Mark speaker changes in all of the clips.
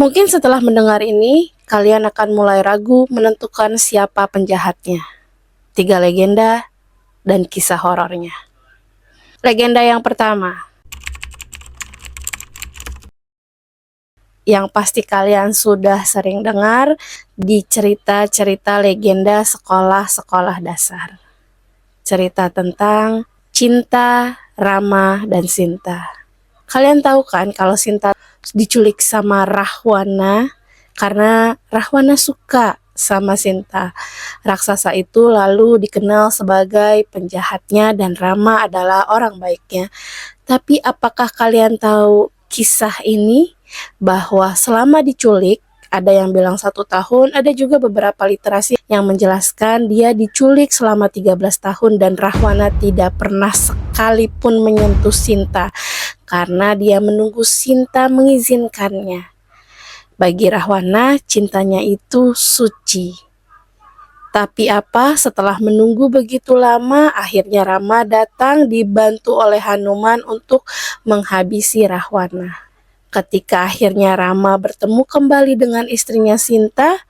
Speaker 1: Mungkin setelah mendengar ini, kalian akan mulai ragu menentukan siapa penjahatnya. 3 legenda dan kisah horornya. Legenda yang pertama, yang pasti kalian sudah sering dengar di cerita-cerita legenda sekolah-sekolah dasar. Cerita tentang Cinta, Rama, dan Sinta. Kalian tahu kan kalau Sinta diculik sama Rahwana karena Rahwana suka sama Sinta. Raksasa itu lalu dikenal sebagai penjahatnya dan Rama adalah orang baiknya. Tapi apakah kalian tahu kisah ini? Bahwa selama diculik, ada yang bilang 1 tahun, ada juga beberapa literasi yang menjelaskan dia diculik selama 13 tahun dan Rahwana tidak pernah sekalipun menyentuh Sinta karena dia menunggu Sinta mengizinkannya. Bagi Rahwana, cintanya itu suci. Tapi apa, setelah menunggu begitu lama, akhirnya Rama datang dibantu oleh Hanuman untuk menghabisi Rahwana. Ketika akhirnya Rama bertemu kembali dengan istrinya Sinta,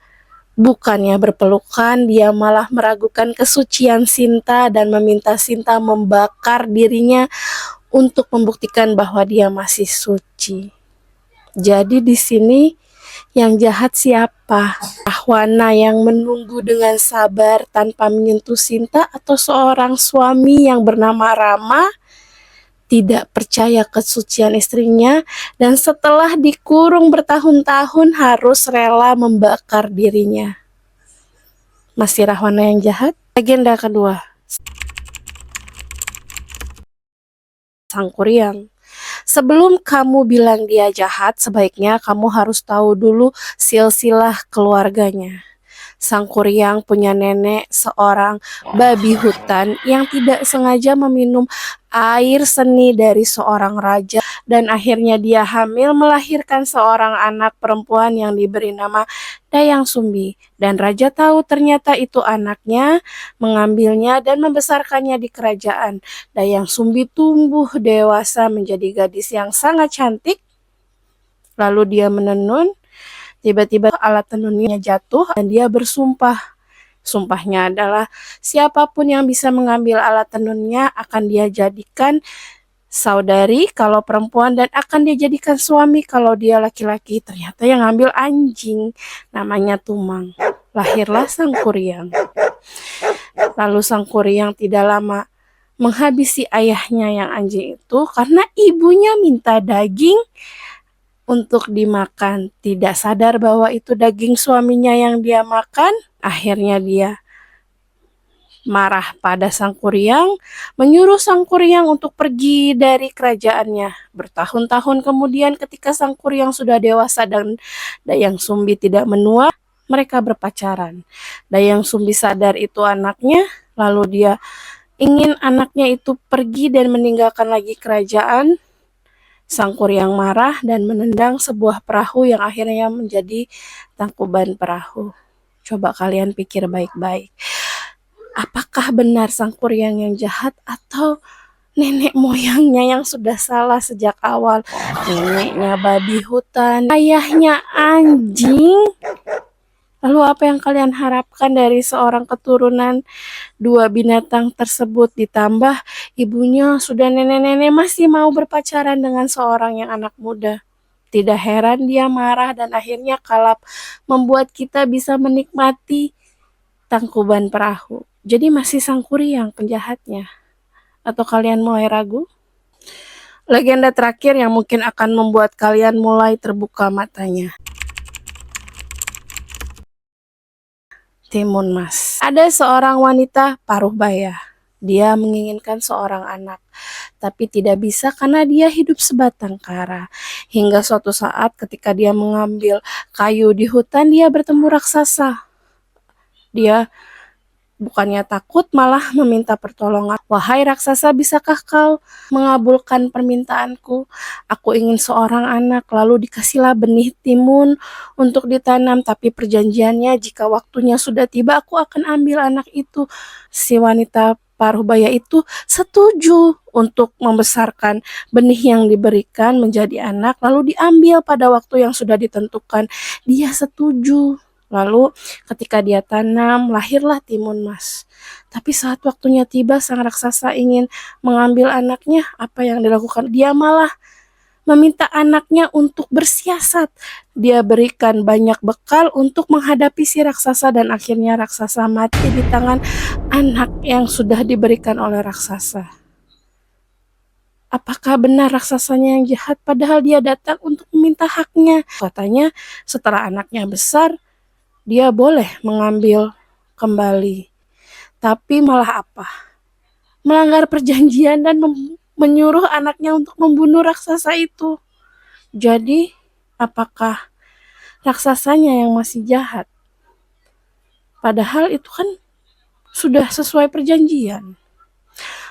Speaker 1: bukannya berpelukan, dia malah meragukan kesucian Sinta dan meminta Sinta membakar dirinya untuk membuktikan bahwa dia masih suci. Jadi di sini yang jahat siapa? Rahwana yang menunggu dengan sabar tanpa menyentuh Sinta atau seorang suami yang bernama Rama tidak percaya kesucian istrinya dan setelah dikurung bertahun-tahun harus rela membakar dirinya? Masih Rahwana yang jahat? Legenda kedua, Sang Kuryang. Sebelum kamu bilang dia jahat, sebaiknya kamu harus tahu dulu silsilah keluarganya. Sang Kuryang punya nenek seorang babi hutan yang tidak sengaja meminum air seni dari seorang raja dan akhirnya dia hamil melahirkan seorang anak perempuan yang diberi nama Dayang Sumbi. Dan raja tahu ternyata itu anaknya, mengambilnya dan membesarkannya di kerajaan. Dayang Sumbi tumbuh dewasa menjadi gadis yang sangat cantik. Lalu dia menenun. Tiba-tiba alat tenunnya jatuh dan dia bersumpah. Sumpahnya adalah siapapun yang bisa mengambil alat tenunnya akan dia jadikan saudari kalau perempuan dan akan dia jadikan suami kalau dia laki-laki. Ternyata yang ngambil anjing, namanya Tumang. Lahirlah Sang Kuryang. Lalu Sang Kuryang tidak lama menghabisi ayahnya yang anjing itu karena ibunya minta daging untuk dimakan, tidak sadar bahwa itu daging suaminya yang dia makan. Akhirnya dia marah pada Sang Kuryang, menyuruh Sang Kuryang untuk pergi dari kerajaannya. Bertahun-tahun kemudian ketika Sang Kuryang sudah dewasa dan Dayang Sumbi tidak menua, mereka berpacaran. Dayang Sumbi sadar itu anaknya, lalu dia ingin anaknya itu pergi dan meninggalkan lagi kerajaan. Sang Kuryang marah dan menendang sebuah perahu yang akhirnya menjadi Tangkuban Perahu. Coba kalian pikir baik-baik. Apakah benar Sang Kuryang yang jahat atau nenek moyangnya yang sudah salah sejak awal? Neneknya babi hutan, ayahnya anjing. Lalu apa yang kalian harapkan dari seorang keturunan dua binatang tersebut, ditambah ibunya sudah nenek-nenek masih mau berpacaran dengan seorang yang anak muda? Tidak heran dia marah dan akhirnya kalap, membuat kita bisa menikmati Tangkuban Perahu. Jadi masih Sang Kuryang penjahatnya? Atau kalian mulai ragu? Legenda terakhir yang mungkin akan membuat kalian mulai terbuka matanya. Timun Mas. Ada seorang wanita paruh baya. Dia menginginkan seorang anak, tapi tidak bisa karena dia hidup sebatang kara. Hingga suatu saat ketika dia mengambil kayu di hutan, dia bertemu raksasa. Dia bukannya takut, malah meminta pertolongan. Wahai raksasa, bisakah kau mengabulkan permintaanku? Aku ingin seorang anak. Lalu dikasihlah benih timun untuk ditanam, tapi perjanjiannya jika waktunya sudah tiba, aku akan ambil anak itu. Si wanita Parubaya itu setuju untuk membesarkan benih yang diberikan menjadi anak, lalu diambil pada waktu yang sudah ditentukan. Dia setuju. Lalu ketika dia tanam, lahirlah timun mas. Tapi saat waktunya tiba, sang raksasa ingin mengambil anaknya. Apa yang dilakukan? Dia malah meminta anaknya untuk bersiasat. Dia berikan banyak bekal untuk menghadapi si raksasa dan akhirnya raksasa mati di tangan anak yang sudah diberikan oleh raksasa. Apakah benar raksasanya yang jahat padahal dia datang untuk meminta haknya? Katanya setelah anaknya besar, dia boleh mengambil kembali. Tapi malah apa? Melanggar perjanjian dan menyuruh anaknya untuk membunuh raksasa itu. Jadi, apakah raksasanya yang masih jahat? Padahal itu kan sudah sesuai perjanjian.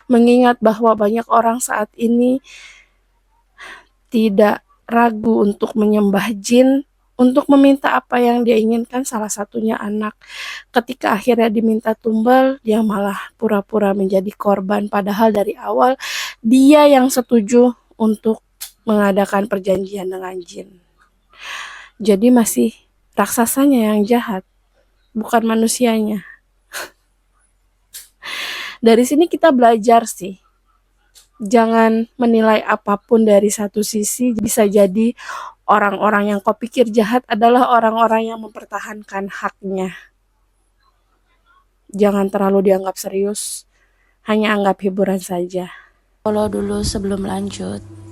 Speaker 1: Mengingat bahwa banyak orang saat ini tidak ragu untuk menyembah jin, untuk meminta apa yang dia inginkan, salah satunya anak. Ketika akhirnya diminta tumbal, dia malah pura-pura menjadi korban. Padahal dari awal dia yang setuju untuk mengadakan perjanjian dengan jin. Jadi masih raksasanya yang jahat, bukan manusianya. Dari sini kita belajar sih, jangan menilai apapun dari satu sisi. Bisa jadi orang-orang yang kau pikir jahat adalah orang-orang yang mempertahankan haknya. Jangan terlalu dianggap serius, hanya anggap hiburan saja.
Speaker 2: Follow dulu sebelum lanjut.